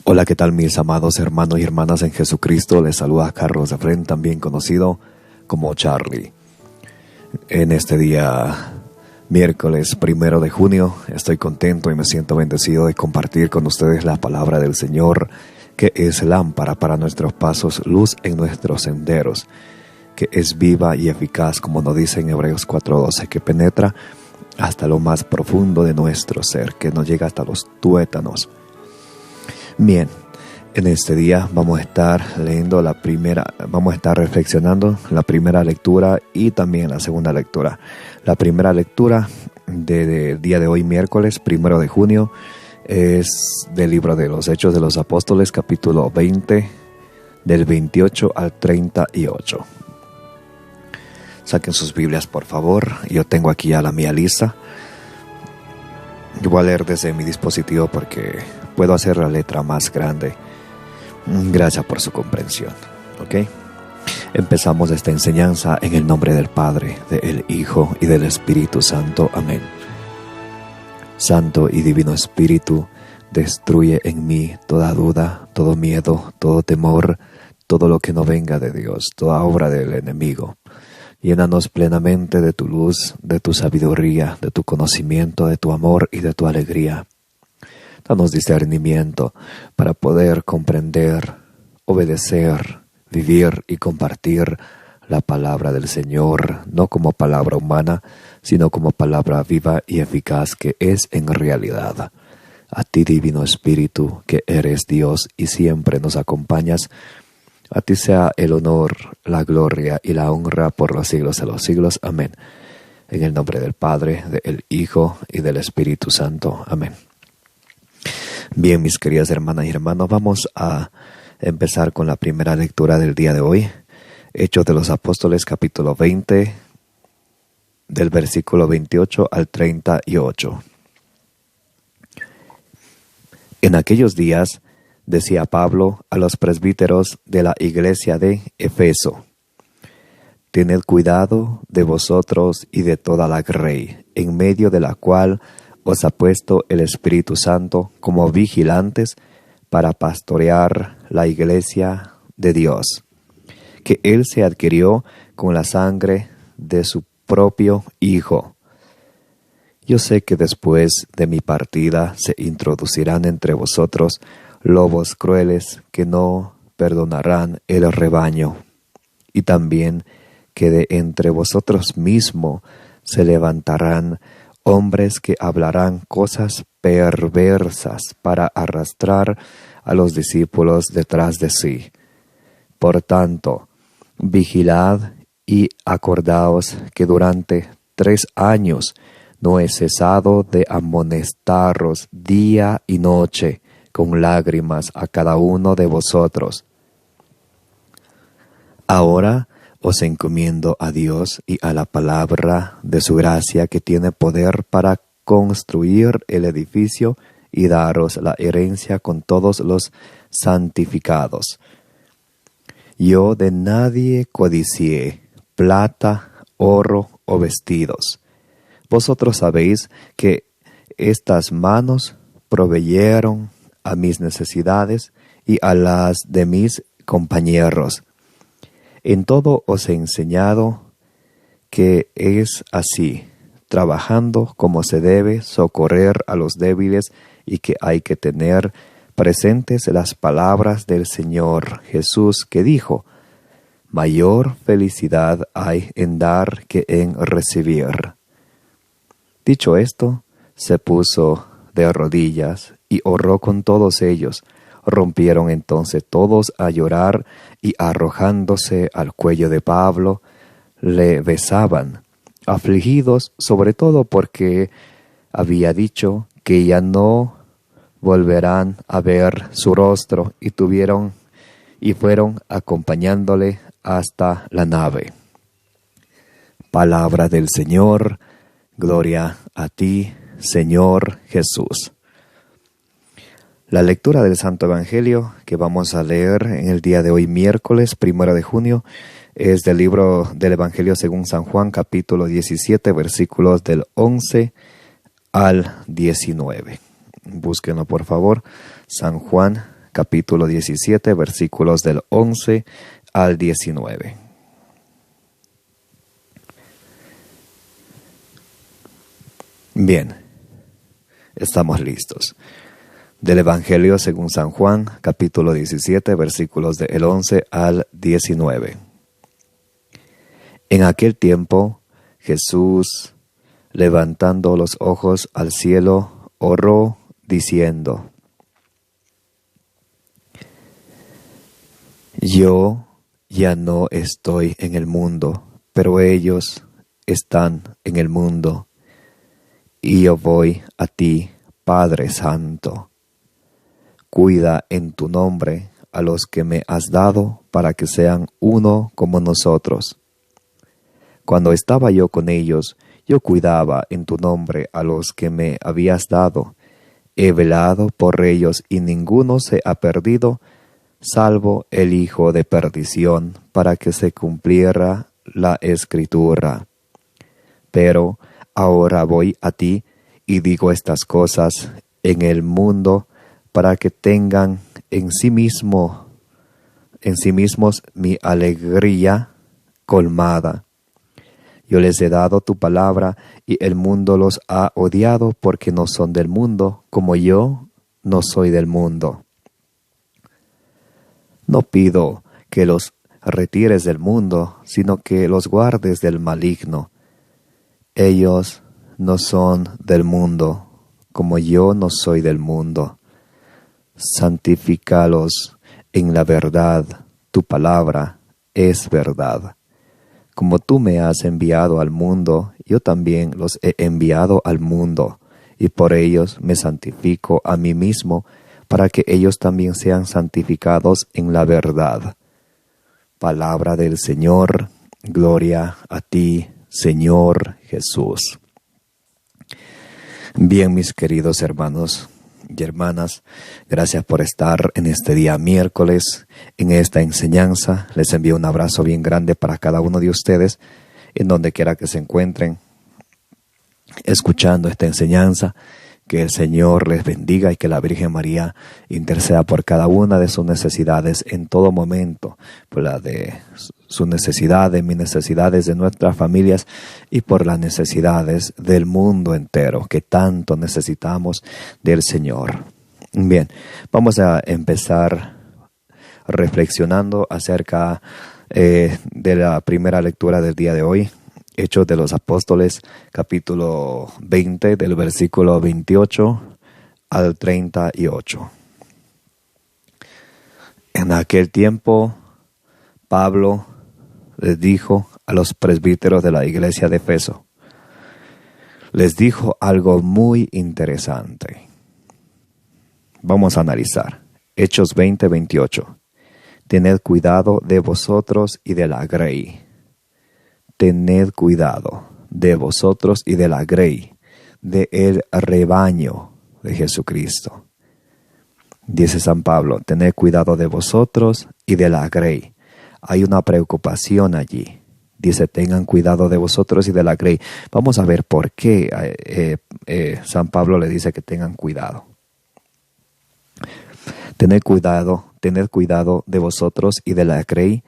Hola, ¿qué tal mis amados hermanos y hermanas en Jesucristo? Les saluda Carlos Efren, también conocido como Charlie. En este día, miércoles 1 de junio, estoy contento y me siento bendecido de compartir con ustedes la palabra del Señor, que es lámpara para nuestros pasos, luz en nuestros senderos, que es viva y eficaz, como nos dice en Hebreos 4:12, que penetra hasta lo más profundo de nuestro ser, que nos llega hasta los tuétanos. Bien, en este día vamos a estar reflexionando la primera lectura y también la segunda lectura. La primera lectura del día de hoy, miércoles 1 de junio, es del libro de los Hechos de los Apóstoles, capítulo 20, del 28 al 38. Saquen sus Biblias, por favor. Yo tengo aquí ya la mía lista. Yo voy a leer desde mi dispositivo porque puedo hacer la letra más grande. Gracias por su comprensión. ¿Ok? Empezamos esta enseñanza en el nombre del Padre, del Hijo y del Espíritu Santo. Amén. Santo y Divino Espíritu, destruye en mí toda duda, todo miedo, todo temor, todo lo que no venga de Dios, toda obra del enemigo. Llénanos plenamente de tu luz, de tu sabiduría, de tu conocimiento, de tu amor y de tu alegría. Danos discernimiento para poder comprender, obedecer, vivir y compartir la palabra del Señor, no como palabra humana, sino como palabra viva y eficaz que es en realidad. A ti, Divino Espíritu, que eres Dios y siempre nos acompañas, a ti sea el honor, la gloria y la honra por los siglos de los siglos. Amén. En el nombre del Padre, del Hijo y del Espíritu Santo. Amén. Bien, mis queridas hermanas y hermanos, vamos a empezar con la primera lectura del día de hoy. Hechos de los Apóstoles, capítulo 20, del versículo 28 al 38. En aquellos días, decía Pablo a los presbíteros de la iglesia de Efeso: tened cuidado de vosotros y de toda la grey, en medio de la cual os ha puesto el Espíritu Santo como vigilantes para pastorear la iglesia de Dios, que Él se adquirió con la sangre de su propio Hijo. Yo sé que después de mi partida se introducirán entre vosotros lobos crueles que no perdonarán el rebaño, y también que de entre vosotros mismos se levantarán hombres que hablarán cosas perversas para arrastrar a los discípulos detrás de sí. Por tanto, vigilad y acordaos que durante 3 años no he cesado de amonestaros día y noche con lágrimas a cada uno de vosotros. Ahora os encomiendo a Dios y a la palabra de su gracia, que tiene poder para construir el edificio y daros la herencia con todos los santificados. Yo de nadie codicié plata, oro o vestidos. Vosotros sabéis que estas manos proveyeron a mis necesidades y a las de mis compañeros. En todo os he enseñado que es así, trabajando como se debe, socorrer a los débiles, y que hay que tener presentes las palabras del Señor Jesús, que dijo: mayor felicidad hay en dar que en recibir. Dicho esto, se puso de rodillas y oró con todos ellos. Rompieron entonces todos a llorar y, arrojándose al cuello de Pablo, le besaban, afligidos sobre todo porque había dicho que ya no volverán a ver su rostro, y fueron acompañándole hasta la nave. Palabra del Señor. Gloria a ti, Señor Jesús. La lectura del Santo Evangelio que vamos a leer en el día de hoy, miércoles 1 de junio, es del libro del Evangelio según San Juan, capítulo 17, versículos del 11 al 19. Búsquenlo, por favor. San Juan, capítulo 17, versículos del 11 al 19. Bien, estamos listos. Del Evangelio según San Juan, capítulo 17, versículos del 11 al 19. En aquel tiempo, Jesús, levantando los ojos al cielo, oró diciendo: Yo ya no estoy en el mundo, pero ellos están en el mundo, y yo voy a ti, Padre Santo. Cuida en tu nombre a los que me has dado para que sean uno como nosotros. Cuando estaba yo con ellos, yo cuidaba en tu nombre a los que me habías dado. He velado por ellos y ninguno se ha perdido, salvo el hijo de perdición, para que se cumpliera la Escritura. Pero ahora voy a ti y digo estas cosas en el mundo, para que tengan en sí mismos mi alegría colmada. Yo les he dado tu palabra, y el mundo los ha odiado porque no son del mundo, como yo no soy del mundo. No pido que los retires del mundo, sino que los guardes del maligno. Ellos no son del mundo, como yo no soy del mundo. Santifícalos en la verdad, tu palabra es verdad. Como tú me has enviado al mundo, yo también los he enviado al mundo, y por ellos me santifico a mí mismo, para que ellos también sean santificados en la verdad. Palabra del Señor, gloria a ti, Señor Jesús. Bien, mis queridos hermanos y hermanas, gracias por estar en este día miércoles, en esta enseñanza. Les envío un abrazo bien grande para cada uno de ustedes, en donde quiera que se encuentren, escuchando esta enseñanza. Que el Señor les bendiga y que la Virgen María interceda por cada una de sus necesidades en todo momento, por la de su necesidad, de mis necesidades, de nuestras familias y por las necesidades del mundo entero, que tanto necesitamos del Señor. Bien, vamos a empezar reflexionando acerca de la primera lectura del día de hoy. Hechos de los Apóstoles, capítulo 20, del versículo 28 al 38. En aquel tiempo, Pablo les dijo a los presbíteros de la iglesia de Efeso, les dijo algo muy interesante. Vamos a analizar. Hechos 20, 28. Tened cuidado de vosotros y de la grey. Tened cuidado de vosotros y de la grey, del rebaño de Jesucristo. Dice San Pablo, tened cuidado de vosotros y de la grey. Hay una preocupación allí. Dice, tengan cuidado de vosotros y de la grey. Vamos a ver por qué San Pablo le dice que tengan cuidado. Tened cuidado de vosotros y de la grey,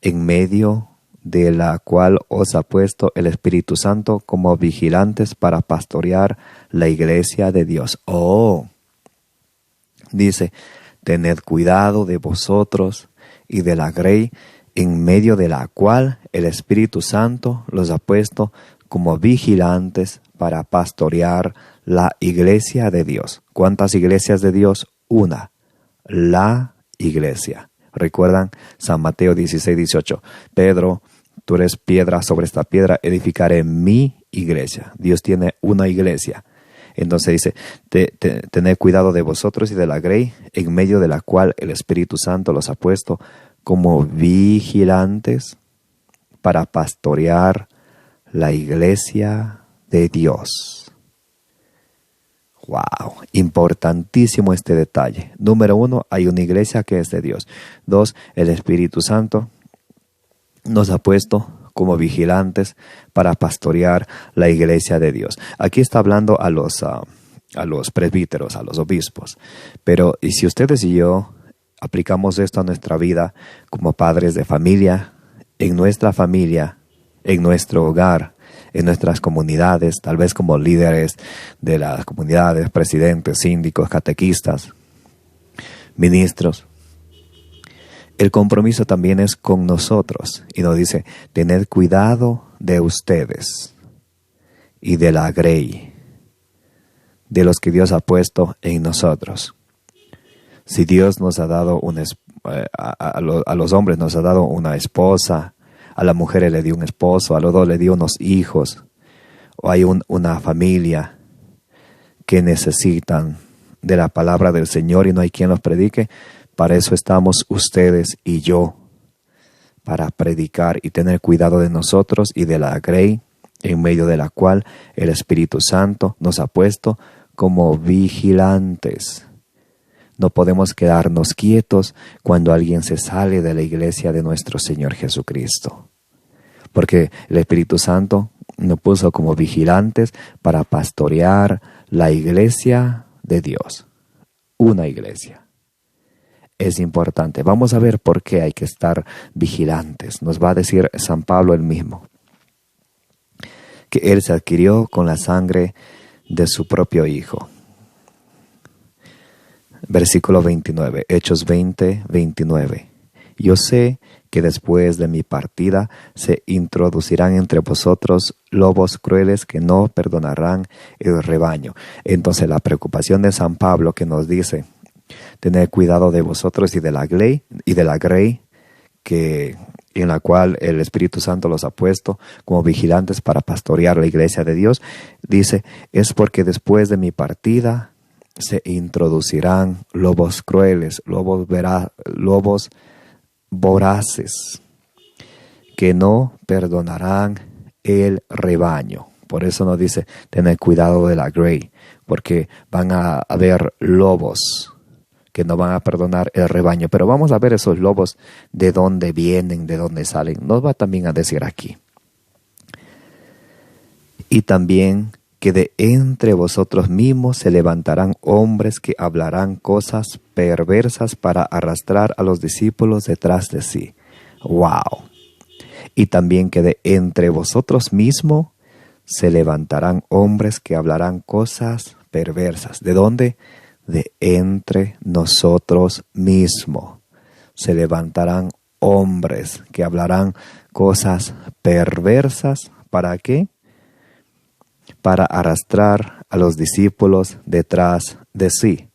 en medio de la cual os ha puesto el Espíritu Santo como vigilantes para pastorear la iglesia de Dios. Dice, tened cuidado de vosotros y de la grey, en medio de la cual el Espíritu Santo los ha puesto como vigilantes para pastorear la iglesia de Dios. ¿Cuántas iglesias de Dios? Una, la iglesia. ¿Recuerdan? San Mateo 16, 18. Pedro, tú eres piedra, sobre esta piedra edificaré mi iglesia. Dios tiene una iglesia. Entonces dice, tened cuidado de vosotros y de la grey, en medio de la cual el Espíritu Santo los ha puesto como vigilantes para pastorear la iglesia de Dios. ¡Wow! Importantísimo este detalle. Número 1, hay una iglesia que es de Dios. 2, el Espíritu Santo nos ha puesto como vigilantes para pastorear la iglesia de Dios. Aquí está hablando a los presbíteros, a los obispos. Pero, ¿y si ustedes y yo aplicamos esto a nuestra vida como padres de familia, en nuestra familia, en nuestro hogar, en nuestras comunidades, tal vez como líderes de las comunidades, presidentes, síndicos, catequistas, ministros. El compromiso también es con nosotros y nos dice, tened cuidado de ustedes y de la grey, de los que Dios ha puesto en nosotros. Si Dios nos ha dado a los hombres nos ha dado una esposa, a las mujeres le dio un esposo, a los dos le dio unos hijos, o hay una familia que necesitan de la palabra del Señor y no hay quien los predique, para eso estamos ustedes y yo, para predicar y tener cuidado de nosotros y de la grey, en medio de la cual el Espíritu Santo nos ha puesto como vigilantes. No podemos quedarnos quietos cuando alguien se sale de la iglesia de nuestro Señor Jesucristo. Porque el Espíritu Santo nos puso como vigilantes para pastorear la iglesia de Dios. Una iglesia. Es importante. Vamos a ver por qué hay que estar vigilantes. Nos va a decir San Pablo él mismo. Que Él se adquirió con la sangre de su propio Hijo. Versículo 29, Hechos 20, 29. Yo sé que después de mi partida se introducirán entre vosotros lobos crueles que no perdonarán el rebaño. Entonces la preocupación de San Pablo que nos dice, tened cuidado de vosotros y de la grey que en la cual el Espíritu Santo los ha puesto como vigilantes para pastorear la iglesia de Dios, dice, es porque después de mi partida se introducirán lobos crueles, lobos voraces, que no perdonarán el rebaño. Por eso nos dice, tened cuidado de la grey, porque van a haber lobos que no van a perdonar el rebaño. Pero vamos a ver esos lobos, de dónde vienen, de dónde salen. Nos va también a decir aquí. Y también que de entre vosotros mismos se levantarán hombres que hablarán cosas perversas para arrastrar a los discípulos detrás de sí. ¡Wow! Y también que de entre vosotros mismos se levantarán hombres que hablarán cosas perversas. ¿De dónde? De entre nosotros mismos. Se levantarán hombres que hablarán cosas perversas. ¿Para qué? Para arrastrar a los discípulos detrás de sí.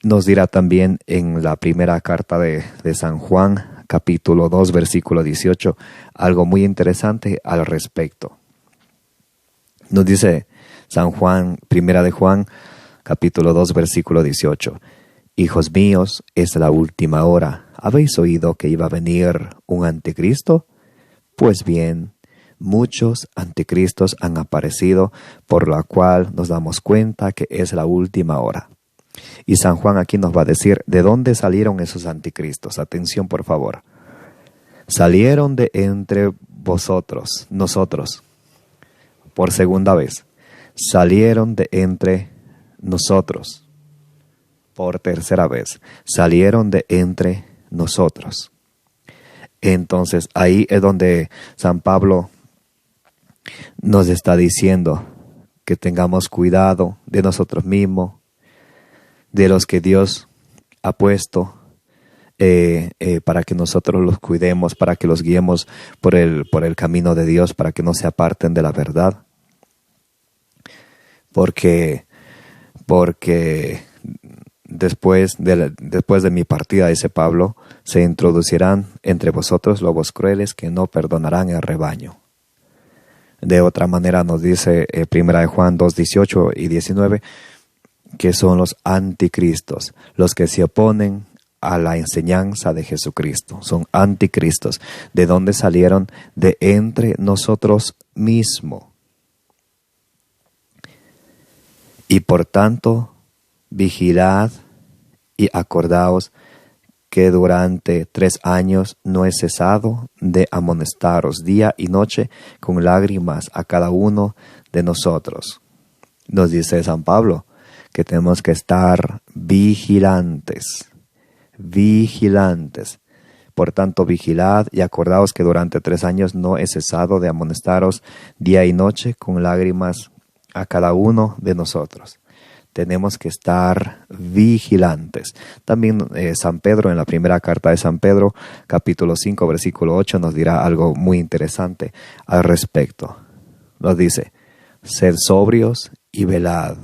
Nos dirá también en la primera carta de San Juan, capítulo 2, versículo 18, algo muy interesante al respecto. Nos dice San Juan, primera de Juan, capítulo 2, versículo 18. Hijos míos, es la última hora. ¿Habéis oído que iba a venir un anticristo? Pues bien, muchos anticristos han aparecido, por lo cual nos damos cuenta que es la última hora. Y San Juan aquí nos va a decir de dónde salieron esos anticristos. Atención, por favor. Salieron de entre vosotros, nosotros, por segunda vez. Salieron de entre nosotros, por tercera vez. Salieron de entre nosotros. Entonces, ahí es donde San Pablo nos está diciendo que tengamos cuidado de nosotros mismos, de los que Dios ha puesto para que nosotros los cuidemos, para que los guiemos por el camino de Dios, para que no se aparten de la verdad. Porque después de mi partida, dice Pablo, se introducirán entre vosotros lobos crueles que no perdonarán el rebaño. De otra manera nos dice 1 Juan 2, 18 y 19, que son los anticristos, los que se oponen a la enseñanza de Jesucristo. Son anticristos. ¿De dónde salieron? De entre nosotros mismos. Y por tanto, vigilad y acordaos que durante 3 años no he cesado de amonestaros día y noche con lágrimas a cada uno de nosotros. Nos dice San Pablo que tenemos que estar vigilantes. vigilantes. Por tanto, vigilad y acordaos que durante 3 años no he cesado de amonestaros día y noche con lágrimas a cada uno de nosotros. Tenemos que estar vigilantes. También San Pedro, en la primera carta de San Pedro, capítulo 5, versículo 8, nos dirá algo muy interesante al respecto. Nos dice: sed sobrios y velad.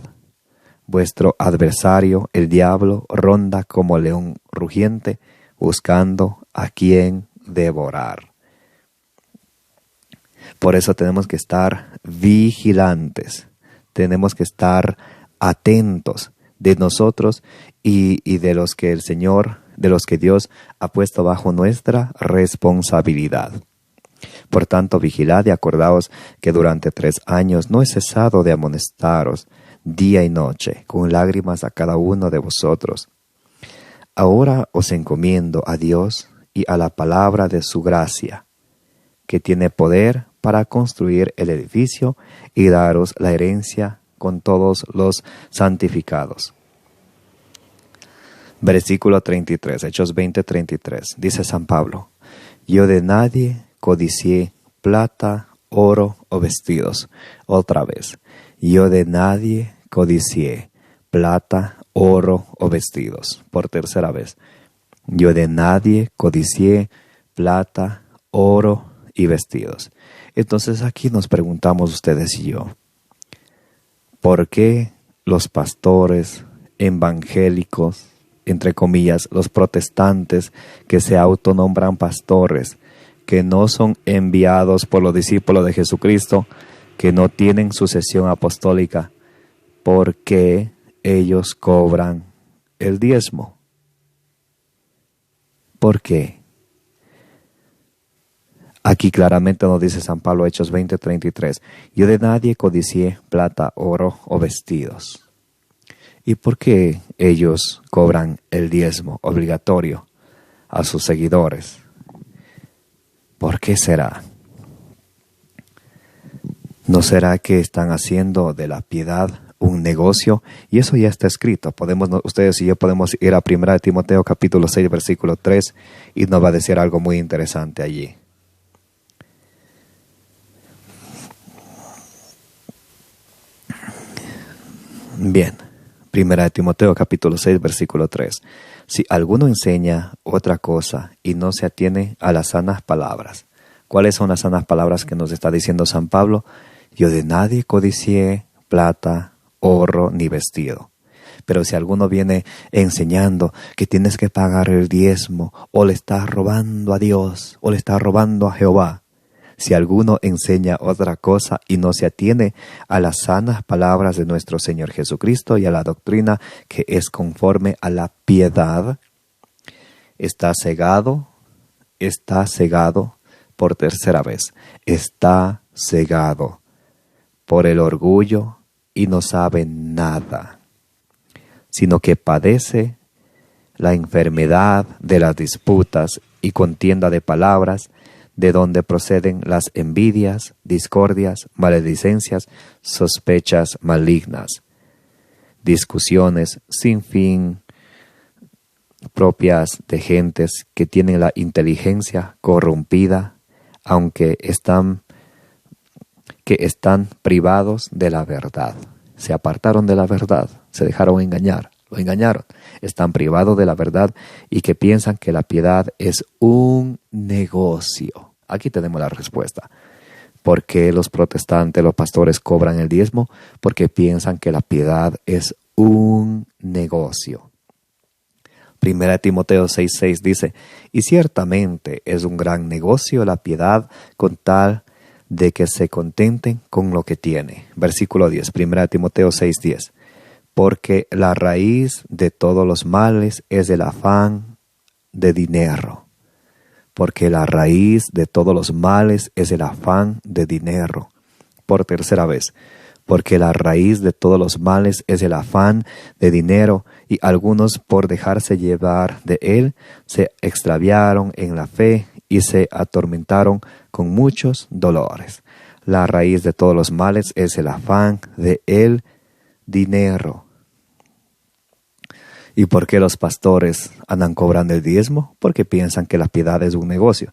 Vuestro adversario, el diablo, ronda como león rugiente, buscando a quien devorar. Por eso tenemos que estar vigilantes. Tenemos que estar atentos de nosotros y de los que el Señor, de los que Dios ha puesto bajo nuestra responsabilidad. Por tanto, vigilad y acordaos que durante 3 años no he cesado de amonestaros día y noche, con lágrimas a cada uno de vosotros. Ahora os encomiendo a Dios y a la palabra de su gracia, que tiene poder para construir el edificio y daros la herencia con todos los santificados. Versículo 33, Hechos 20:33, dice San Pablo: yo de nadie codicié plata, oro o vestidos. Otra vez, yo de nadie codicié plata, oro o vestidos. Por tercera vez, yo de nadie codicié plata, oro y vestidos. Entonces aquí nos preguntamos ustedes y yo, ¿por qué los pastores evangélicos, entre comillas, los protestantes que se autonombran pastores, que no son enviados por los discípulos de Jesucristo, que no tienen sucesión apostólica, por qué ellos cobran el diezmo? ¿Por qué? Aquí claramente nos dice San Pablo, Hechos 20:33, yo de nadie codicié plata, oro o vestidos. ¿Y por qué ellos cobran el diezmo obligatorio a sus seguidores? ¿Por qué será? ¿No será que están haciendo de la piedad un negocio? Y eso ya está escrito. Ustedes y yo podemos ir a 1 Timoteo capítulo 6, versículo 3, y nos va a decir algo muy interesante allí. Bien, 1 Timoteo capítulo 6, versículo 3. Si alguno enseña otra cosa y no se atiene a las sanas palabras. ¿Cuáles son las sanas palabras que nos está diciendo San Pablo? Yo de nadie codicié plata, oro ni vestido. Pero si alguno viene enseñando que tienes que pagar el diezmo, o le estás robando a Dios, o le estás robando a Jehová, si alguno enseña otra cosa y no se atiene a las sanas palabras de nuestro Señor Jesucristo y a la doctrina que es conforme a la piedad, está cegado por tercera vez, está cegado por el orgullo y no sabe nada, sino que padece la enfermedad de las disputas y contienda de palabras, de donde proceden las envidias, discordias, maledicencias, sospechas malignas, discusiones sin fin propias de gentes que tienen la inteligencia corrompida, aunque están privados de la verdad. Se apartaron de la verdad, se dejaron engañar, lo engañaron. Están privados de la verdad y que piensan que la piedad es un negocio. Aquí tenemos la respuesta. ¿Por qué los protestantes, los pastores cobran el diezmo? Porque piensan que la piedad es un negocio. 1 Timoteo 6:6 dice, y ciertamente es un gran negocio la piedad con tal de que se contenten con lo que tiene. Versículo 10, 1 Timoteo 6:10. Porque la raíz de todos los males es el afán de dinero. Porque la raíz de todos los males es el afán de dinero. Por tercera vez. Porque la raíz de todos los males es el afán de dinero, y algunos por dejarse llevar de él se extraviaron en la fe y se atormentaron con muchos dolores. La raíz de todos los males es el afán de el dinero. ¿Y por qué los pastores andan cobrando el diezmo? Porque piensan que la piedad es un negocio.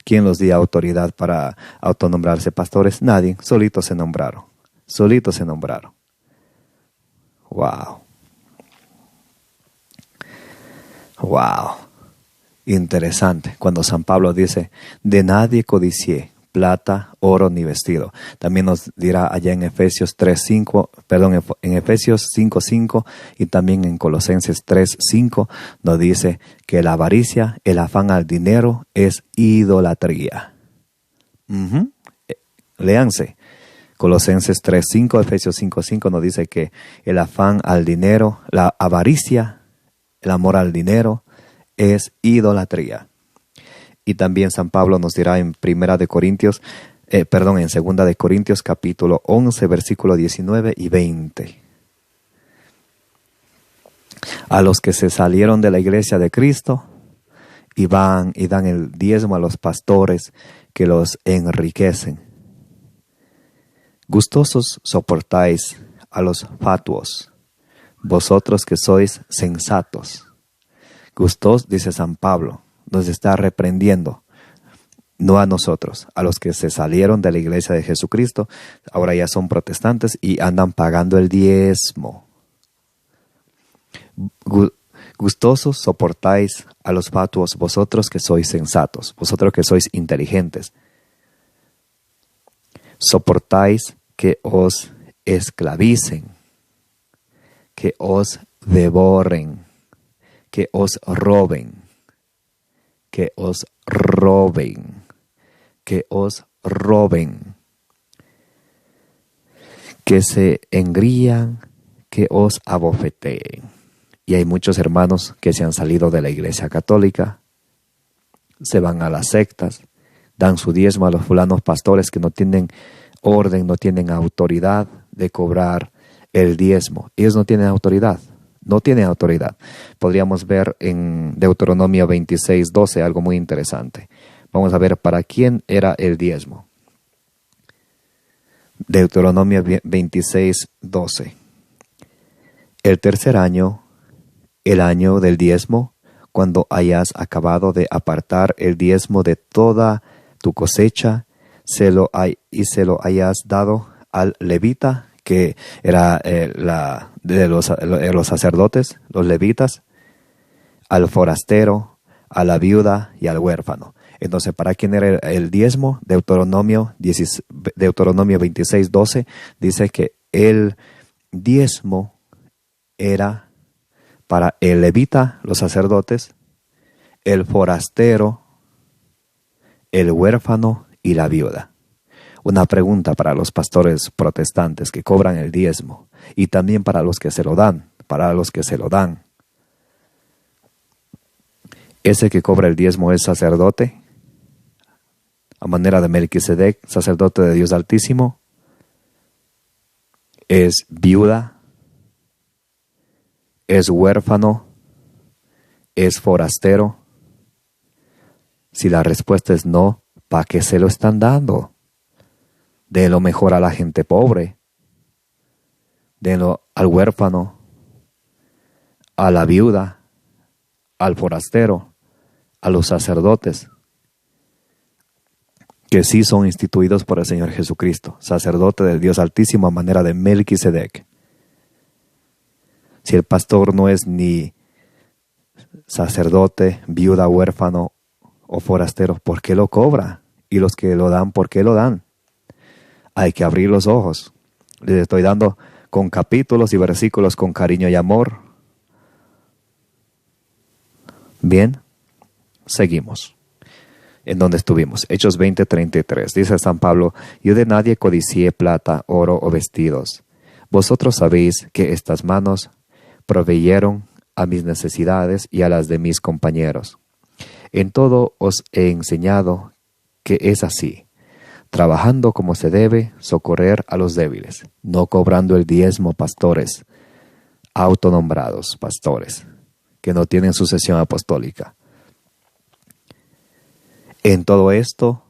¿Quién los dio autoridad para autonombrarse pastores? Nadie, solitos se nombraron. Solitos se nombraron. Wow. Wow. Interesante. Cuando San Pablo dice, de nadie codicié plata, oro ni vestido. También nos dirá allá en Efesios 3:5, en Efesios 5:5 y también en Colosenses 3:5 nos dice que la avaricia, el afán al dinero es idolatría. Léanse. Colosenses 3:5, Efesios 5:5 nos dice que el afán al dinero, la avaricia, el amor al dinero es idolatría. Y también San Pablo nos dirá en 2 de Corintios capítulo 11, versículo 19 y 20. A los que se salieron de la iglesia de Cristo y van y dan el diezmo a los pastores que los enriquecen. Gustosos soportáis a los fatuos, vosotros que sois sensatos. Gustos, dice San Pablo, nos está reprendiendo, no a nosotros, a los que se salieron de la iglesia de Jesucristo, ahora ya son protestantes y andan pagando el diezmo. Gustosos soportáis a los fatuos, vosotros que sois sensatos, vosotros que sois inteligentes. Soportáis que os esclavicen, que os devoren, que os roben, que os roben, que os roben, que se engrían, que os abofeteen. Y hay muchos hermanos que se han salido de la iglesia católica, se van a las sectas, dan su diezmo a los fulanos pastores que no tienen orden, no tienen autoridad de cobrar el diezmo. Ellos no tienen autoridad. No tienen autoridad. Podríamos ver en Deuteronomio 26:12 algo muy interesante. Vamos a ver para quién era el diezmo. Deuteronomio 26:12. El tercer año, el año del diezmo, cuando hayas acabado de apartar el diezmo de toda tu cosecha, se lo hayas dado al levita, que era de los sacerdotes, los levitas, al forastero, a la viuda y al huérfano. Entonces, ¿para quién era el diezmo? Deuteronomio 26:12 dice que el diezmo era para el levita, los sacerdotes, el forastero, el huérfano y la viuda. Una pregunta para los pastores protestantes que cobran el diezmo y también para los que se lo dan, ¿Ese que cobra el diezmo es sacerdote? A manera de Melquisedec, sacerdote de Dios Altísimo. ¿Es viuda? ¿Es huérfano? ¿Es forastero? Si la respuesta es no, ¿para qué se lo están dando? Denlo mejor a la gente pobre. Denlo al huérfano, a la viuda, al forastero, a los sacerdotes, que sí son instituidos por el Señor Jesucristo, sacerdote del Dios Altísimo a manera de Melquisedec. Si el pastor no es ni sacerdote, viuda, huérfano o forastero, ¿por qué lo cobra? Y los que lo dan, ¿por qué lo dan? Hay que abrir los ojos. Les estoy dando con capítulos y versículos con cariño y amor. Bien, seguimos. ¿En dónde estuvimos? Hechos 20:33. Dice San Pablo, yo de nadie codicié plata, oro o vestidos. Vosotros sabéis que estas manos proveyeron a mis necesidades y a las de mis compañeros. En todo os he enseñado que es así, trabajando como se debe, socorrer a los débiles, no cobrando el diezmo pastores, autonombrados pastores, que no tienen sucesión apostólica. En todo esto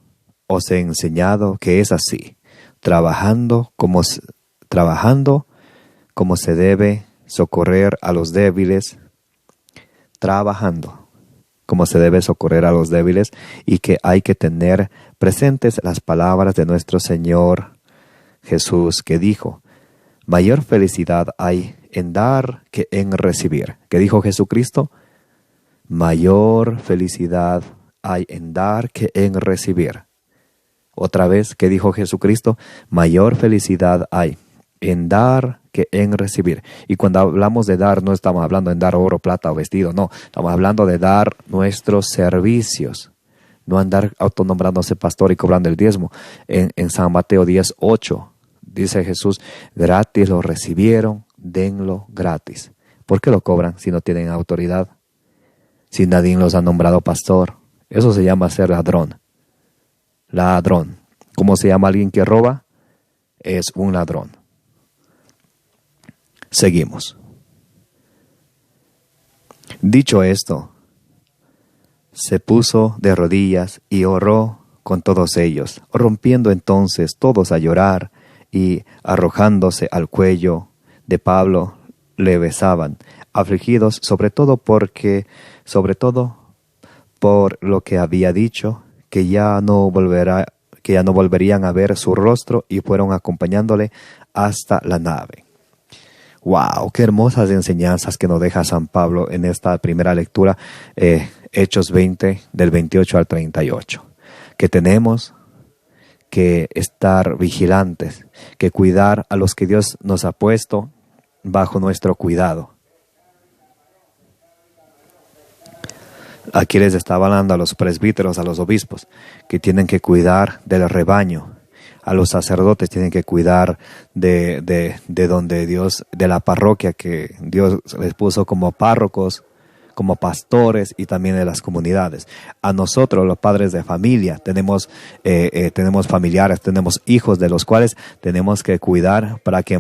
os he enseñado que es así, trabajando como se debe, socorrer a los débiles, trabajando, cómo se debe socorrer a los débiles y que hay que tener presentes las palabras de nuestro Señor Jesús, que dijo: mayor felicidad hay en dar que en recibir. ¿Qué dijo Jesucristo? Mayor felicidad hay en dar que en recibir. Otra vez, ¿qué dijo Jesucristo? Mayor felicidad hay en dar que en recibir. Y cuando hablamos de dar, no estamos hablando en dar oro, plata o vestido, no. Estamos hablando de dar nuestros servicios. No andar autonombrándose pastor y cobrando el diezmo. En San Mateo 10:8 dice Jesús: gratis lo recibieron, denlo gratis. ¿Por qué lo cobran si no tienen autoridad? Si nadie los ha nombrado pastor. Eso se llama ser ladrón. Ladrón. ¿Cómo se llama alguien que roba? Es un ladrón. Seguimos. Dicho esto, se puso de rodillas y oró con todos ellos, rompiendo entonces todos a llorar y arrojándose al cuello de Pablo le besaban, afligidos sobre todo por lo que había dicho, que ya no volverían a ver su rostro, y fueron acompañándole hasta la nave. ¡Wow! ¡Qué hermosas enseñanzas que nos deja San Pablo en esta primera lectura! Hechos 20, del 28 al 38. Que tenemos que estar vigilantes, que cuidar a los que Dios nos ha puesto bajo nuestro cuidado. Aquí les estaba hablando a los presbíteros, a los obispos, que tienen que cuidar del rebaño. A los sacerdotes tienen que cuidar de donde Dios, de la parroquia que Dios les puso como párrocos, como pastores, y también de las comunidades. A nosotros, los padres de familia, tenemos familiares, tenemos hijos de los cuales tenemos que cuidar para que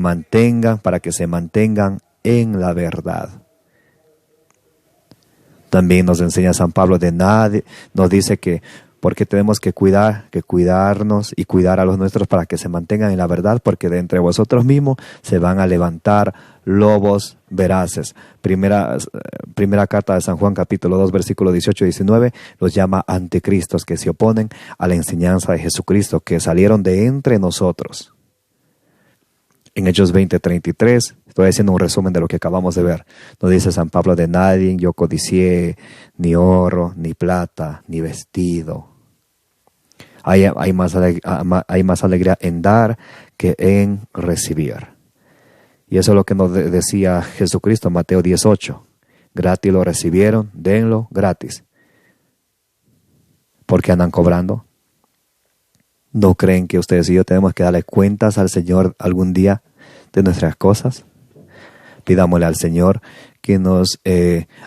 se mantengan en la verdad. También nos enseña San Pablo nos dice que porque tenemos que cuidarnos y cuidar a los nuestros para que se mantengan en la verdad, porque de entre vosotros mismos se van a levantar lobos veraces. Primera carta de San Juan, capítulo 2, versículo 18 y 19, los llama anticristos, que se oponen a la enseñanza de Jesucristo, que salieron de entre nosotros. En Hechos 20:33, estoy haciendo un resumen de lo que acabamos de ver. Nos dice San Pablo: de nadie yo codicié ni oro, ni plata, ni vestido. Hay más alegría en dar que en recibir. Y eso es lo que nos decía Jesucristo en Mateo 18. Gratis lo recibieron, denlo gratis. ¿Por qué andan cobrando? ¿No creen que ustedes y yo tenemos que darle cuentas al Señor algún día de nuestras cosas? Pidámosle al Señor que nos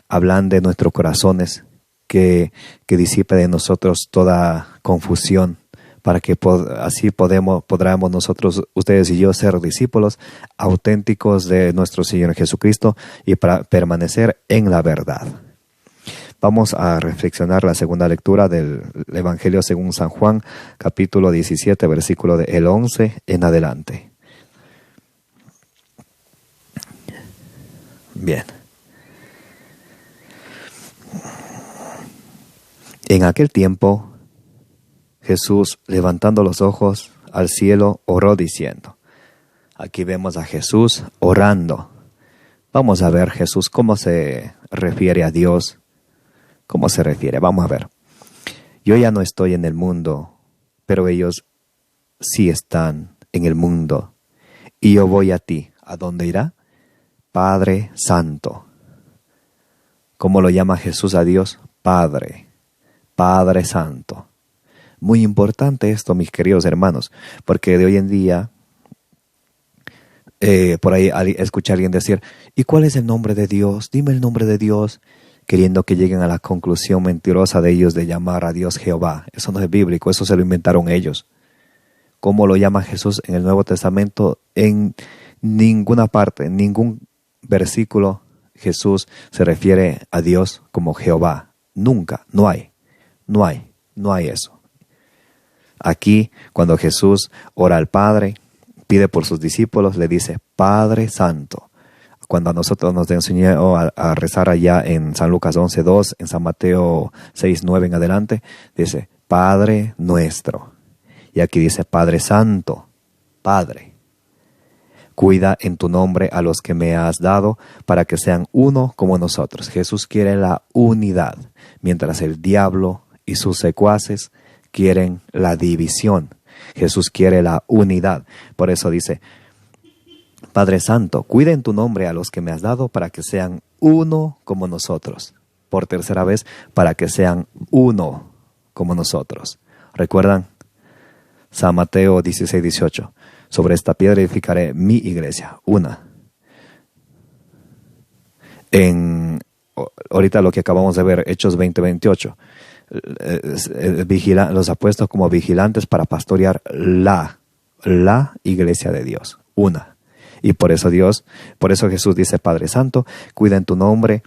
ablande nuestros corazones, que disipe de nosotros toda confusión, para que así podamos nosotros, ustedes y yo, ser discípulos auténticos de nuestro Señor Jesucristo y para permanecer en la verdad. Vamos a reflexionar la segunda lectura del Evangelio según San Juan, capítulo 17, versículo del 11 en adelante. Bien. En aquel tiempo, Jesús, levantando los ojos al cielo, oró diciendo. Aquí vemos a Jesús orando. Vamos a ver Jesús cómo se refiere a Dios. ¿Cómo se refiere? Vamos a ver. Yo ya no estoy en el mundo, pero ellos sí están en el mundo. Y yo voy a ti. ¿A dónde irá? Padre Santo. ¿Cómo lo llama Jesús a Dios? Padre. Padre Santo. Muy importante esto, mis queridos hermanos, porque de hoy en día, por ahí escuché a alguien decir, ¿y cuál es el nombre de Dios? Dime el nombre de Dios, queriendo que lleguen a la conclusión mentirosa de ellos de llamar a Dios Jehová. Eso no es bíblico, eso se lo inventaron ellos. ¿Cómo lo llama Jesús en el Nuevo Testamento? En ninguna parte, en ningún versículo, Jesús se refiere a Dios como Jehová. Nunca, no hay eso. Aquí, cuando Jesús ora al Padre, pide por sus discípulos, le dice Padre Santo. cuando a nosotros nos enseñó a rezar allá en San Lucas 11:2, en San Mateo 6:9 en adelante, dice, Padre nuestro. Y aquí dice, Padre Santo, Padre. Cuida en tu nombre a los que me has dado para que sean uno como nosotros. Jesús quiere la unidad, mientras el diablo y sus secuaces quieren la división. Jesús quiere la unidad. Por eso dice, Padre Santo, cuida en tu nombre a los que me has dado para que sean uno como nosotros. Por tercera vez, para que sean uno como nosotros. ¿Recuerdan? San Mateo 16:18. Sobre esta piedra edificaré mi iglesia, una. Ahorita lo que acabamos de ver, Hechos 20:28. Los ha puesto como vigilantes para pastorear la iglesia de Dios, una. Y por eso Jesús dice, Padre Santo, cuida en tu nombre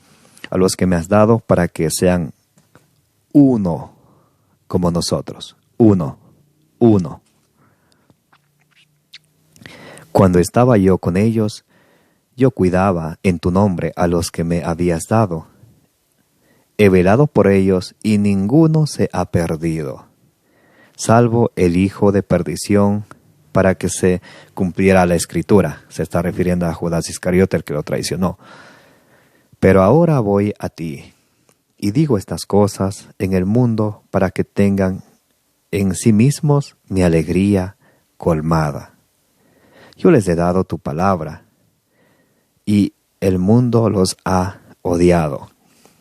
a los que me has dado para que sean uno como nosotros. Uno. Cuando estaba yo con ellos, yo cuidaba en tu nombre a los que me habías dado. He velado por ellos y ninguno se ha perdido, salvo el hijo de perdición, para que se cumpliera la escritura. Se está refiriendo a Judas Iscariote, el que lo traicionó. Pero ahora voy a ti, y digo estas cosas en el mundo para que tengan en sí mismos mi alegría colmada. Yo les he dado tu palabra, y el mundo los ha odiado.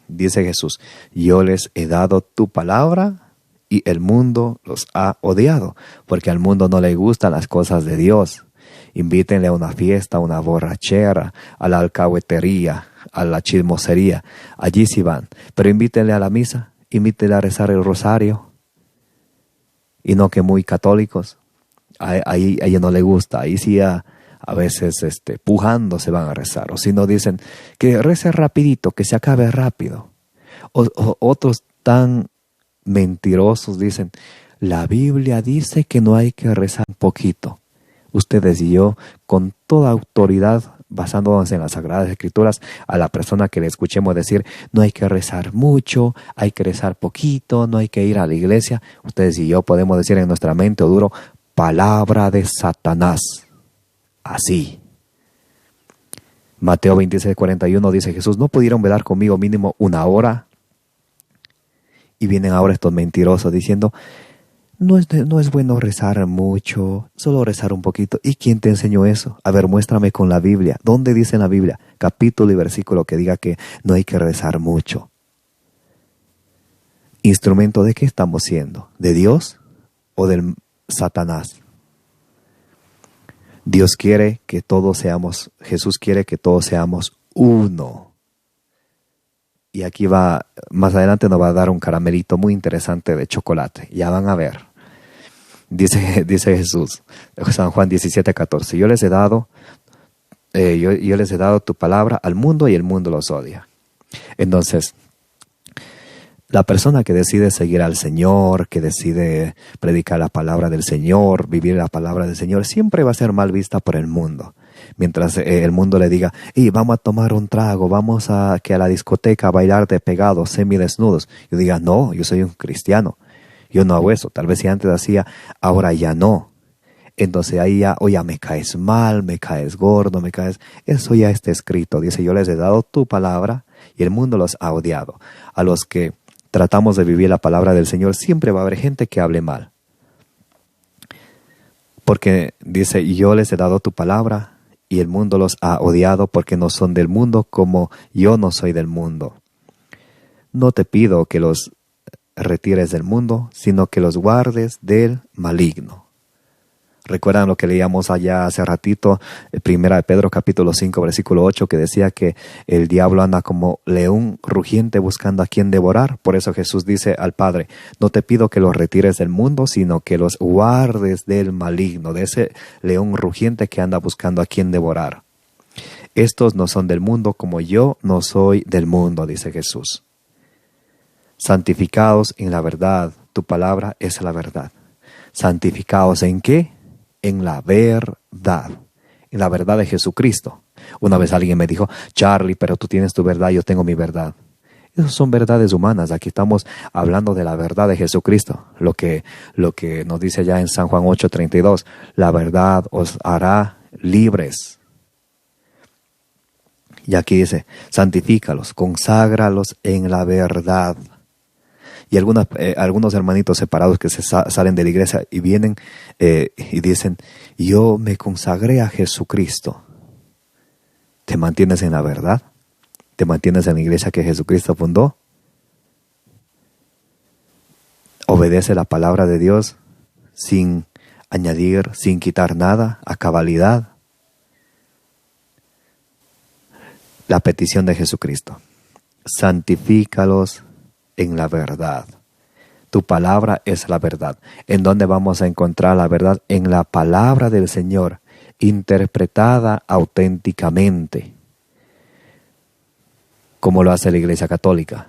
Dice Jesús, yo les he dado tu palabra, y el mundo los ha odiado, porque al mundo no le gustan las cosas de Dios. Invítenle a una fiesta, a una borrachera, a la alcahuetería, a la chismosería. Allí sí van. Pero invítenle a la misa, invítenle a rezar el rosario. Y no que muy católicos. Ahí a ella no le gusta. Ahí sí a veces pujando se van a rezar. O si no dicen que rece rapidito, que se acabe rápido. O otros tan mentirosos dicen, la Biblia dice que no hay que rezar un poquito. Ustedes y yo, con toda autoridad, basándonos en las Sagradas Escrituras, a la persona que le escuchemos decir, no hay que rezar mucho, hay que rezar poquito, no hay que ir a la iglesia. Ustedes y yo podemos decir en nuestra mente, o duro, palabra de Satanás. Así. Mateo 26:41 dice Jesús, ¿no pudieron velar conmigo mínimo una hora? Y vienen ahora estos mentirosos diciendo, no es bueno rezar mucho, solo rezar un poquito. ¿Y quién te enseñó eso? A ver, muéstrame con la Biblia. ¿Dónde dice en la Biblia? Capítulo y versículo que diga que no hay que rezar mucho. ¿Instrumento de qué estamos siendo? ¿De Dios o del Satanás? Jesús quiere que todos seamos uno. Y aquí más adelante nos va a dar un caramelito muy interesante de chocolate. Ya van a ver. Dice Jesús, San Juan 17:14, yo les he dado tu palabra al mundo y el mundo los odia. Entonces, la persona que decide seguir al Señor, que decide predicar la palabra del Señor, vivir la palabra del Señor, siempre va a ser mal vista por el mundo. Mientras el mundo le diga, vamos a tomar un trago, vamos a la discoteca a bailar de pegados, semidesnudos. Yo diga, no, yo soy un cristiano. Yo no hago eso. Tal vez si antes hacía, ahora ya no. Entonces ahí ya me caes mal, me caes gordo, eso ya está escrito. Dice, yo les he dado tu palabra y el mundo los ha odiado. A los que tratamos de vivir la palabra del Señor, siempre va a haber gente que hable mal. Porque dice, yo les he dado tu palabra y el mundo los ha odiado porque no son del mundo como yo no soy del mundo. No te pido que los retires del mundo, sino que los guardes del maligno. ¿Recuerdan lo que leíamos allá hace ratito? 1 Pedro capítulo 5, versículo 8, que decía que el diablo anda como león rugiente buscando a quien devorar. Por eso Jesús dice al Padre, no te pido que los retires del mundo, sino que los guardes del maligno, de ese león rugiente que anda buscando a quien devorar. Estos no son del mundo como yo no soy del mundo, dice Jesús. Santificados en la verdad, tu palabra es la verdad. ¿Santificados en qué? En la verdad. en la verdad de Jesucristo. Una vez alguien me dijo, Charlie, pero tú tienes tu verdad, yo tengo mi verdad. Esas son verdades humanas. Aquí estamos hablando de la verdad de Jesucristo. Lo que nos dice allá en San Juan 8:32. La verdad os hará libres. Y aquí dice, santifícalos, conságralos en la verdad. Y algunos hermanitos separados que salen de la iglesia y vienen y dicen, yo me consagré a Jesucristo. ¿Te mantienes en la verdad? ¿Te mantienes en la iglesia que Jesucristo fundó? ¿Obedece la palabra de Dios sin añadir, sin quitar nada, a cabalidad? La petición de Jesucristo. Santifícalos en la verdad. Tu palabra es la verdad. ¿En dónde vamos a encontrar la verdad? En la palabra del Señor, interpretada auténticamente, como lo hace la Iglesia Católica.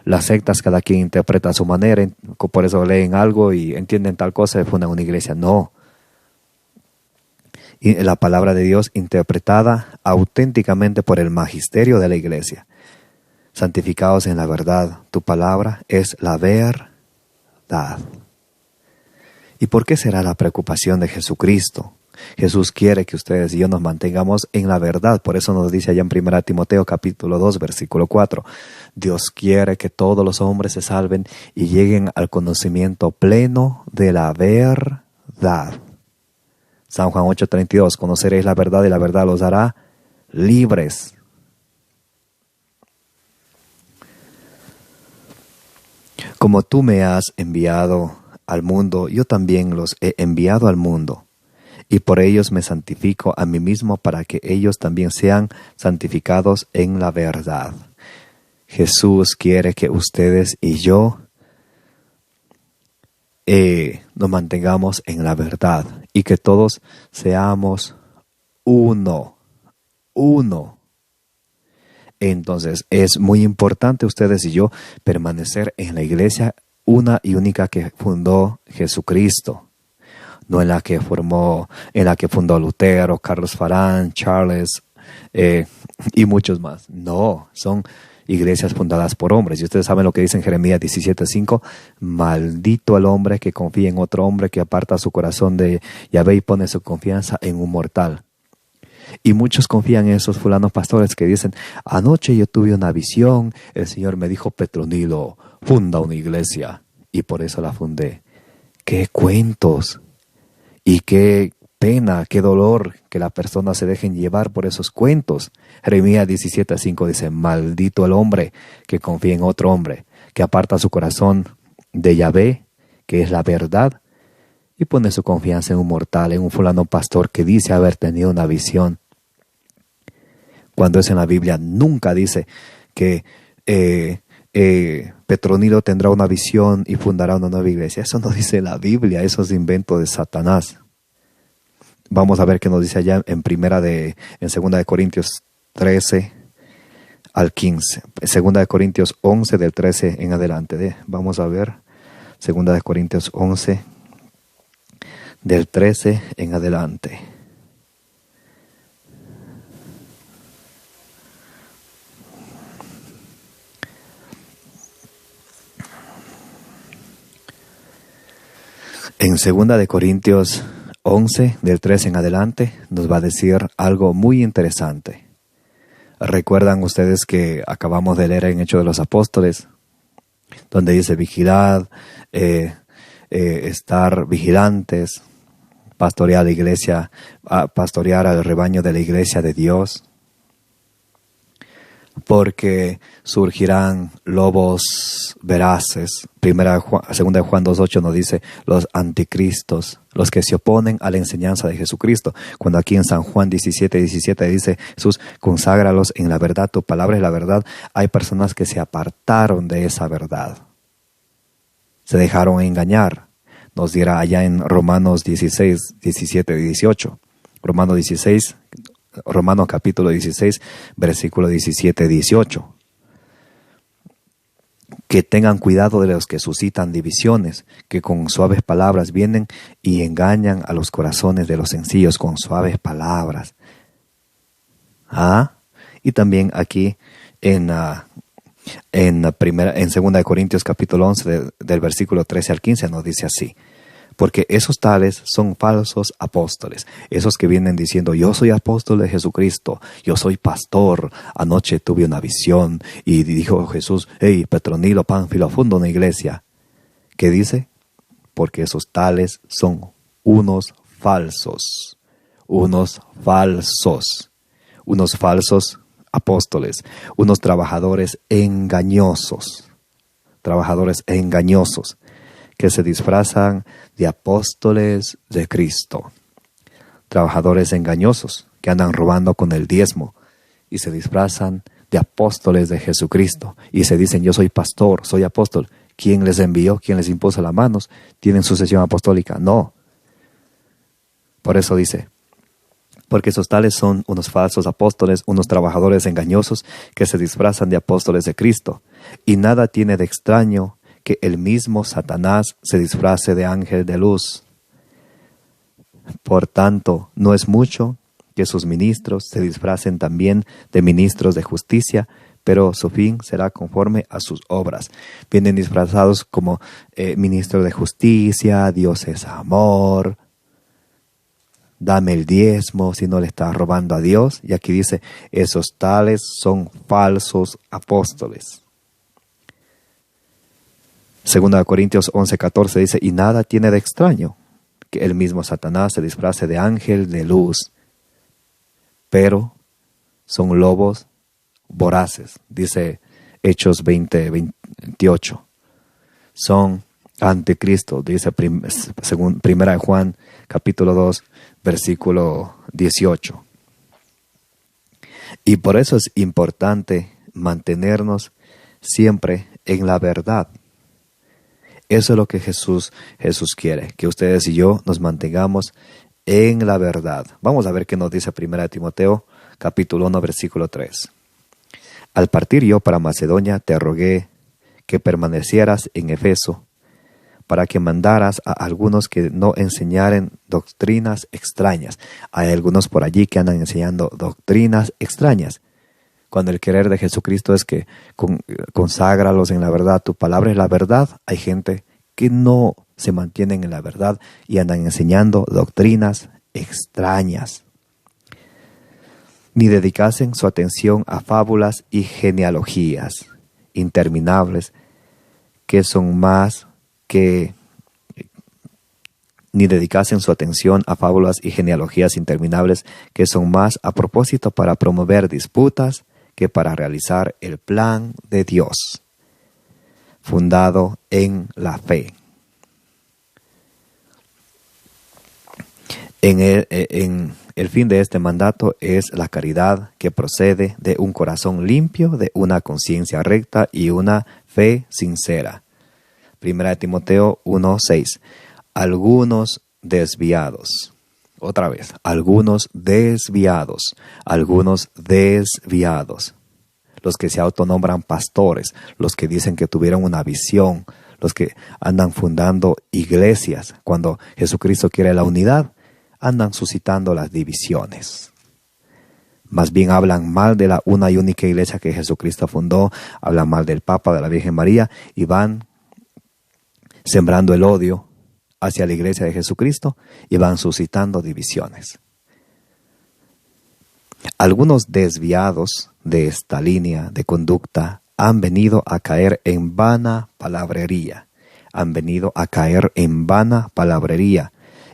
Las sectas, cada quien interpreta a su manera, por eso leen algo y entienden tal cosa y fundan una iglesia. No. Y la palabra de Dios interpretada auténticamente por el magisterio de la iglesia. Santificados en la verdad. Tu palabra es la verdad. ¿Y por qué será la preocupación de Jesucristo? Jesús quiere que ustedes y yo nos mantengamos en la verdad. Por eso nos dice allá en 1 Timoteo capítulo 2, versículo 4. Dios quiere que todos los hombres se salven y lleguen al conocimiento pleno de la verdad. San Juan 8:32. Conoceréis la verdad y la verdad los hará libres. Como tú me has enviado al mundo, yo también los he enviado al mundo. Y por ellos me santifico a mí mismo para que ellos también sean santificados en la verdad. Jesús quiere que ustedes y yo nos mantengamos en la verdad y que todos seamos uno. Entonces es muy importante ustedes y yo permanecer en la iglesia una y única que fundó Jesucristo. No en la que fundó Lutero, Carlos Farán, Charles y muchos más. No, son iglesias fundadas por hombres. Y ustedes saben lo que dice en Jeremías 17:5. Maldito el hombre que confía en otro hombre, que aparta su corazón de Yahvé y pone su confianza en un mortal. Y muchos confían en esos fulanos pastores que dicen, anoche yo tuve una visión, el Señor me dijo, Petronilo, funda una iglesia. Y por eso la fundé. ¡Qué cuentos! Y qué pena, qué dolor que las personas se dejen llevar por esos cuentos. Jeremías 17:5 dice, maldito el hombre que confía en otro hombre, que aparta su corazón de Yahvé, que es la verdad, y pone su confianza en un mortal, en un fulano pastor que dice haber tenido una visión. Cuando es en la Biblia, nunca dice que Petronilo tendrá una visión y fundará una nueva iglesia. Eso no dice la Biblia, eso es invento de Satanás. Vamos a ver qué nos dice allá en 2 de Corintios 13 al 15. 2 de Corintios 11 del 13 en adelante. Vamos a ver 2 de Corintios 11 del 13 en adelante. En 2 de Corintios 11, del 13 en adelante, nos va a decir algo muy interesante. ¿Recuerdan ustedes que acabamos de leer en Hechos de los Apóstoles, donde dice vigilad, estar vigilantes, pastorear la iglesia, pastorear al rebaño de la iglesia de Dios? Porque surgirán lobos veraces. 2 de Juan 2:8 nos dice los anticristos, los que se oponen a la enseñanza de Jesucristo. Cuando aquí en San Juan 17:17 dice Jesús, conságralos en la verdad, tu palabra es la verdad. Hay personas que se apartaron de esa verdad. Se dejaron engañar. Nos dirá allá en Romanos 16, 17 y 18. Romanos capítulo 16, versículo 17 y 18. que tengan cuidado de los que suscitan divisiones, que con suaves palabras vienen y engañan a los corazones de los sencillos con suaves palabras. Y también aquí en 2 Corintios capítulo 11 del versículo 13 al 15 nos dice así: porque esos tales son falsos apóstoles, esos que vienen diciendo: yo soy apóstol de Jesucristo, yo soy pastor, anoche tuve una visión y dijo Jesús: hey, Petronilo, Pánfilo, funda una iglesia. ¿Qué dice? Porque esos tales son unos falsos apóstoles, unos trabajadores engañosos, que se disfrazan de apóstoles de Cristo. Trabajadores engañosos que andan robando con el diezmo y se disfrazan de apóstoles de Jesucristo y se dicen: yo soy pastor, soy apóstol. ¿Quién les envió? ¿Quién les impuso las manos? ¿Tienen sucesión apostólica? No. Por eso dice: porque esos tales son unos falsos apóstoles, unos trabajadores engañosos que se disfrazan de apóstoles de Cristo. Y nada tiene de extraño que el mismo Satanás se disfrace de ángel de luz. Por tanto, no es mucho que sus ministros se disfracen también de ministros de justicia, pero su fin será conforme a sus obras. Vienen disfrazados como ministros de justicia: Dios es amor, dame el diezmo si no le estás robando a Dios. Y aquí dice: esos tales son falsos apóstoles. 2 Corintios 11:14 dice: y nada tiene de extraño que el mismo Satanás se disfrace de ángel de luz, pero son lobos voraces. Dice Hechos 20:28. Son anticristo, dice según 1 Juan capítulo 2, versículo 18. Y por eso es importante mantenernos siempre en la verdad. Eso es lo que Jesús quiere, que ustedes y yo nos mantengamos en la verdad. Vamos a ver qué nos dice 1 Timoteo, capítulo 1, versículo 3. Al partir yo para Macedonia, te rogué que permanecieras en Efeso, para que mandaras a algunos que no enseñaren doctrinas extrañas. Hay algunos por allí que andan enseñando doctrinas extrañas, cuando el querer de Jesucristo es que conságralos en la verdad. Tu palabra es la verdad. Hay gente que no se mantienen en la verdad y andan enseñando doctrinas extrañas. Ni dedicasen su atención a fábulas y genealogías interminables, que son más que... Ni dedicasen su atención a fábulas y genealogías interminables, que son más a propósito para promover disputas que para realizar el plan de Dios, fundado en la fe. El fin de este mandato es la caridad que procede de un corazón limpio, de una conciencia recta y una fe sincera. 1 Timoteo 1:6. Algunos desviados. Otra vez, algunos desviados. Los que se autonombran pastores, los que dicen que tuvieron una visión, los que andan fundando iglesias, cuando Jesucristo quiere la unidad, andan suscitando las divisiones. Más bien hablan mal de la una y única iglesia que Jesucristo fundó, hablan mal del Papa, de la Virgen María, y van sembrando el odio hacia la iglesia de Jesucristo y van suscitando divisiones. Algunos desviados de esta línea de conducta han venido a caer en vana palabrería.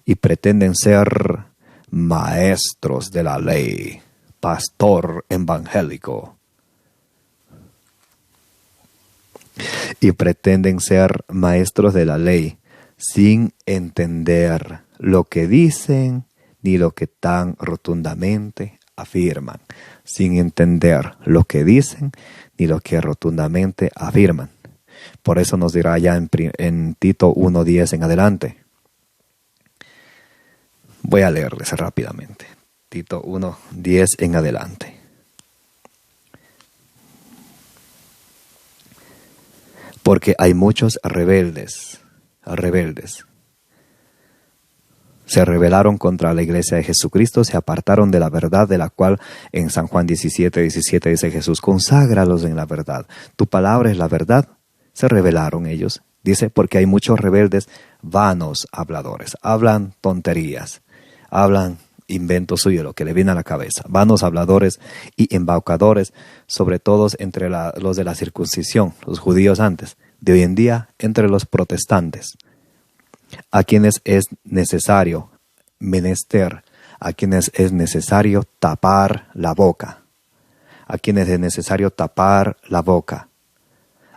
Y pretenden ser maestros de la ley, pastor evangélico. Y pretenden ser maestros de la ley sin entender lo que dicen ni lo que tan rotundamente afirman. Sin entender lo que dicen ni lo que rotundamente afirman. Por eso nos dirá ya en Tito 1:10 en adelante. Voy a leerles rápidamente. Tito 1:10 en adelante. porque hay muchos rebeldes. Se rebelaron contra la iglesia de Jesucristo, se apartaron de la verdad, de la cual en San Juan 17 dice Jesús: conságralos en la verdad. Tu palabra es la verdad. Se rebelaron ellos. Dice, porque hay muchos rebeldes, vanos habladores. Hablan tonterías, hablan inventos suyos, lo que le viene a la cabeza. Vanos habladores y embaucadores, sobre todo entre los de la circuncisión, los judíos antes. De hoy en día, entre los protestantes, a quienes es necesario menester, a quienes es necesario tapar la boca, a quienes es necesario tapar la boca,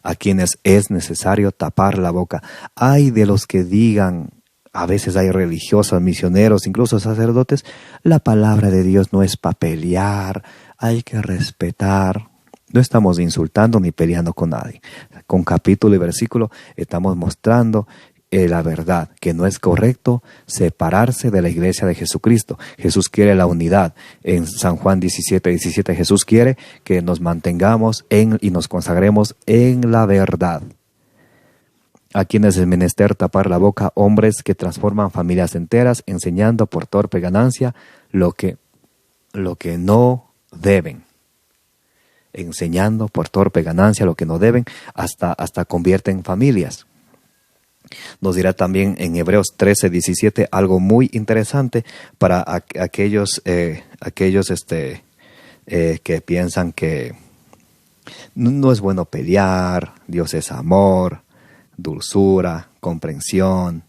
a quienes es necesario tapar la boca. Ay de los que digan, a veces hay religiosos, misioneros, incluso sacerdotes, la palabra de Dios no es para pelear, hay que respetar. No estamos insultando ni peleando con nadie. Con capítulo y versículo estamos mostrando la verdad, que no es correcto separarse de la iglesia de Jesucristo. Jesús quiere la unidad. En San Juan 17 Jesús quiere que nos mantengamos y nos consagremos en la verdad. A quienes es menester tapar la boca, hombres que transforman familias enteras, enseñando por torpe ganancia lo que no deben. Enseñando por torpe ganancia lo que no deben, hasta convierten familias. Nos dirá también en Hebreos 13:17 algo muy interesante para aquellos que piensan que no es bueno pelear, Dios es amor, dulzura, comprensión.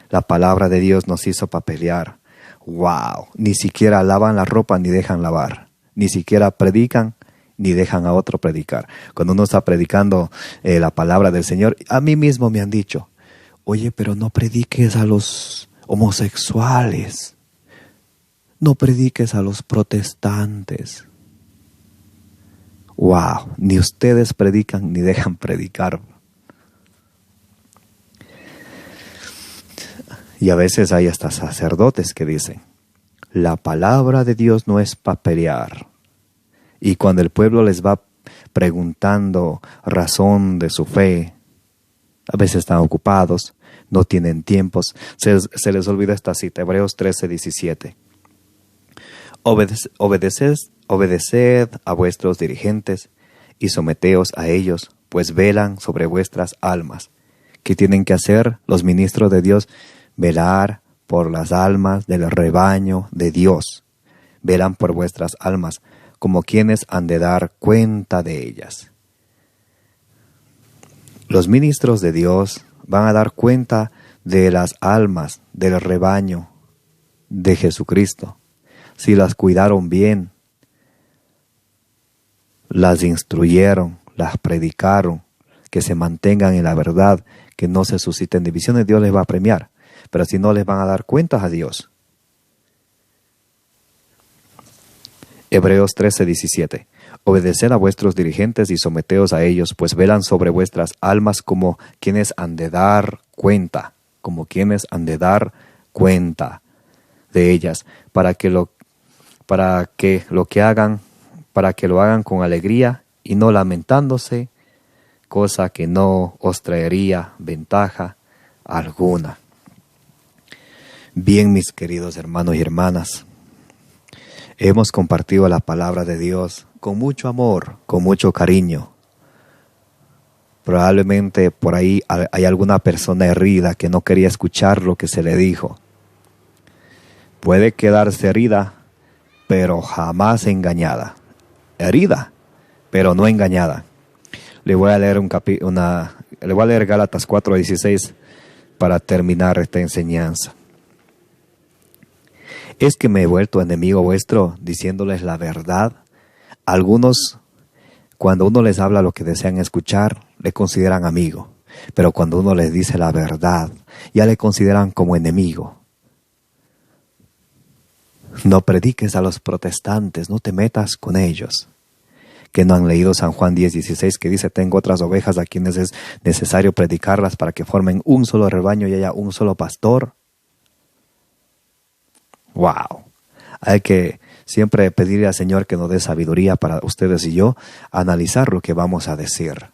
La palabra de Dios nos hizo para pelear. ¡Wow! Ni siquiera lavan la ropa ni dejan lavar. Ni siquiera predican ni dejan a otro predicar. Cuando uno está predicando la palabra del Señor, a mí mismo me han dicho: oye, pero no prediques a los homosexuales, no prediques a los protestantes. ¡Wow! Ni ustedes predican ni dejan predicar. Y a veces hay hasta sacerdotes que dicen: la palabra de Dios no es para pelear. Y cuando el pueblo les va preguntando razón de su fe, a veces están ocupados, no tienen tiempos. Se les olvida esta cita, Hebreos 13:17. Obedeced a vuestros dirigentes y someteos a ellos, pues velan sobre vuestras almas. ¿Qué tienen que hacer los ministros de Dios? Velar por las almas del rebaño de Dios. Velan por vuestras almas, como quienes han de dar cuenta de ellas. Los ministros de Dios van a dar cuenta de las almas del rebaño de Jesucristo. Si las cuidaron bien, las instruyeron, las predicaron, que se mantengan en la verdad, que no se susciten divisiones, Dios les va a premiar. Pero si no, les van a dar cuentas a Dios. Hebreos 13:17. Obedeced a vuestros dirigentes y someteos a ellos, pues velan sobre vuestras almas como quienes han de dar cuenta, de ellas, para que lo hagan con alegría y no lamentándose, cosa que no os traería ventaja alguna. Bien, mis queridos hermanos y hermanas, hemos compartido la palabra de Dios con mucho amor, con mucho cariño. Probablemente por ahí hay alguna persona herida que no quería escuchar lo que se le dijo. Puede quedarse herida, pero jamás engañada. Herida, pero no engañada. Le voy a leer Gálatas 4:16 para terminar esta enseñanza. ¿Es que me he vuelto enemigo vuestro diciéndoles la verdad? Algunos, cuando uno les habla lo que desean escuchar, le consideran amigo. Pero cuando uno les dice la verdad, ya le consideran como enemigo. No prediques a los protestantes, no te metas con ellos. Que no han leído San Juan 10:16, que dice: tengo otras ovejas a quienes es necesario predicarlas para que formen un solo rebaño y haya un solo pastor. ¡Wow! Hay que siempre pedirle al Señor que nos dé sabiduría para ustedes y yo analizar lo que vamos a decir.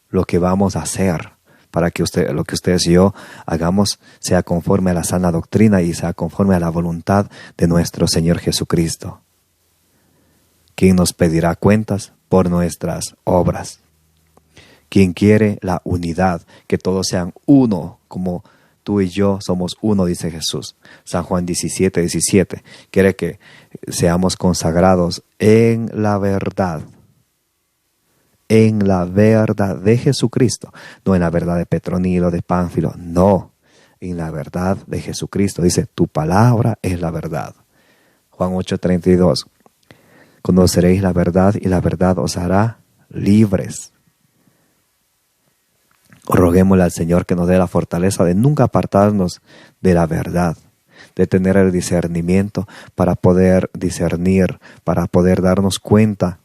lo que vamos a hacer para que lo que ustedes y yo hagamos sea conforme a la sana doctrina y sea conforme a la voluntad de nuestro Señor Jesucristo, quien nos pedirá cuentas por nuestras obras. Quien quiere la unidad, que todos sean uno, como tú y yo somos uno, dice Jesús. San Juan 17:17. Quiere que seamos consagrados en la verdad de Jesucristo, no en la verdad de Petronilo, de Pánfilo, no, en la verdad de Jesucristo. Dice, tu palabra es la verdad. Juan 8:32. Conoceréis la verdad y la verdad os hará libres. Roguémosle al Señor que nos dé la fortaleza de nunca apartarnos de la verdad, de tener el discernimiento para poder discernir, para poder darnos cuenta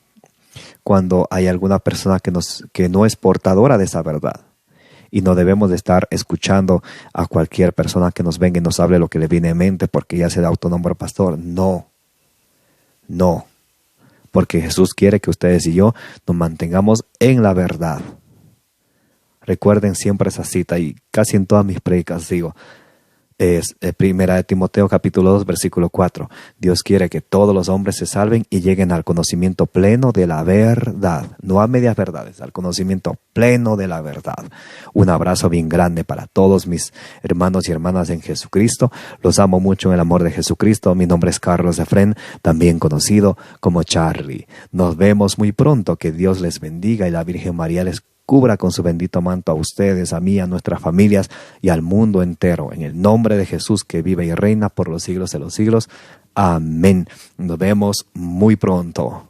cuando hay alguna persona que no es portadora de esa verdad. Y no debemos de estar escuchando a cualquier persona que nos venga y nos hable lo que le viene en mente porque ya se da autonombre pastor. No, porque Jesús quiere que ustedes y yo nos mantengamos en la verdad. Recuerden siempre esa cita, y casi en todas mis predicas digo, es 1 Timoteo capítulo 2 versículo 4. Dios quiere que todos los hombres se salven y lleguen al conocimiento pleno de la verdad, no a medias verdades, al conocimiento pleno de la verdad. Un abrazo bien grande para todos mis hermanos y hermanas en Jesucristo. Los amo mucho en el amor de Jesucristo. Mi nombre es Carlos Efrén, también conocido como Charlie. Nos vemos muy pronto. Que Dios les bendiga y la Virgen María les cubra con su bendito manto a ustedes, a mí, a nuestras familias y al mundo entero. En el nombre de Jesús, que vive y reina por los siglos de los siglos. Amén. Nos vemos muy pronto.